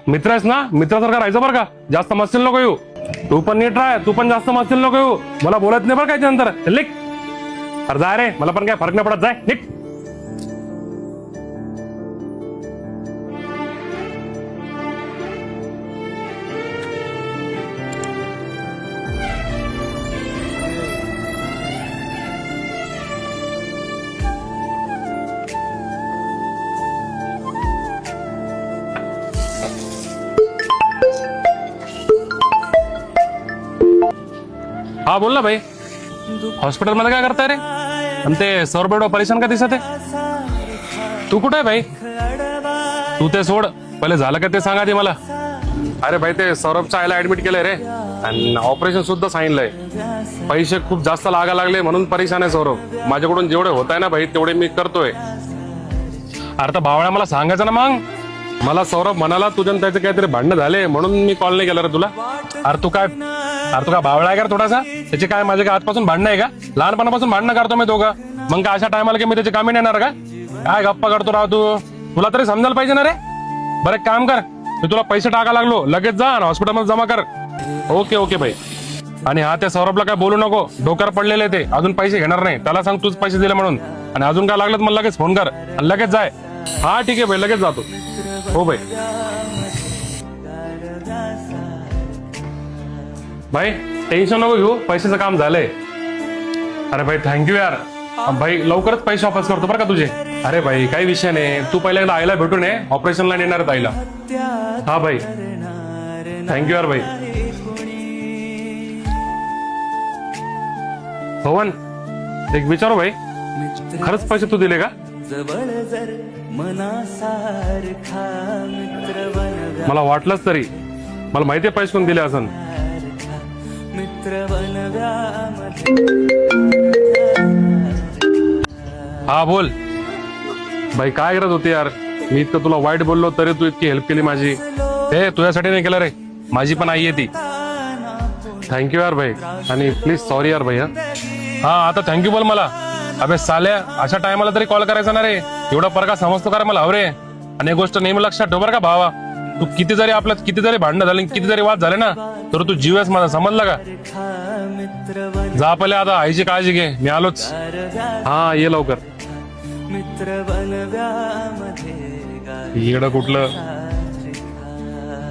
मित्र आहेस ना, मित्रासारखा राहायचं बरं का, जास्त मस्तील नको येऊ. तू पण नीट राह, तू पण जास्त मस्तील नको येऊ. मला बोलत नाही बरं काय नंतर. लिख अरे जाय रे, मला पण काय फरक नाही पडत, जाय निघ. हा बोल ना भाई, हॉस्पिटल मध्ये काय करताय रे? आणि ते सौरभ एवढं परेशान का दिसत आहे? तू कुठे आहे भाई? तू ते सोड, पहिले झालं का ते सांगा ते मला. अरे भाई ते सौरभच्या आईला ऍडमिट केलंय रे, आणि ऑपरेशन सुद्धा सांगितलंय. पैसे खूप जास्त लागा लागले म्हणून परेशान आहे सौरभ. माझ्याकडून जेवढे होत आहे ना भाई तेवढे मी करतोय. अरे तर भावळ्या मला सांगायचं ना मग. मला सौरभ म्हणाला तुझ्या त्याचे काहीतरी भांडणं झाले म्हणून मी कॉल नाही केला रे तुला. अरे तू काय भावळा आहे का थोडासा? त्याचे काय माझे काय आजपासून भांडणं आहे का? लहानपणापासून भांडणं करतो मी दोघं. मग काय अशा टायमाला की मी त्याचे कामी येणार का? काय गप्पा करतो राव तू? तुला तरी समजायला पाहिजे ना रे. बरं एक काम कर, मी तुला पैसे टाका लागलो, लगेच जा हॉस्पिटलमध्ये जमा कर. ओके ओके भाई. आणि हा त्या सौरभला काय बोलू नको, डोक्यावर पडलेले ते अजून पैसे घेणार नाही. त्याला सांग तूच पैसे दिले म्हणून. आणि अजून काय लागलं तर मला लगेच फोन कर आणि लगेच जाय. हा ठीक आहे भाई, लगेच जातो. हो भाई. भाई टेन्शन नको घेऊ, पैशाचं काम झालंय. अरे भाई थँक्यू यार. भाई लवकरच पैसे वापस करतो बरं का तुझे. अरे भाई काही विषय नाही, तू पहिला एकदा आईला भेटून ये, ऑपरेशनला नेणार आहेत आईला. हा भाई थँक्यू यार भाई. भवन एक विचारू भाई, खरंच पैसे तू दिले का? मला वाटलंच तरी, मला माहितीये पैसे कोण दिले असन. हा बोल भाई, काय करत होती यार? मी इतकं तुला वाईट बोललो तरी तू इतकी हेल्प केली माझी. हे तुझ्यासाठी नाही केलं रे, माझी पण आई आहे ती. थँक्यू यार भाई, आणि प्लीज सॉरी यार भाई. हा आता थँक्यू बोल मला. अबे साल्या, अशा टायमाला तरी कॉल करायचा ना रे. एवढा परका समजतो का रे मला? हवरे. आणि एक गोष्ट नेहमी लक्षात ठेव बरं का भावा, तू किती जरी भांडणं झाले, किती जरी वाद झाले ना, तर तू जीव आहेस माझा, समजला का? जा पहिले, आता आईची काळजी घे, मी आलोच. हा ये लवकर. इकडं कुठलं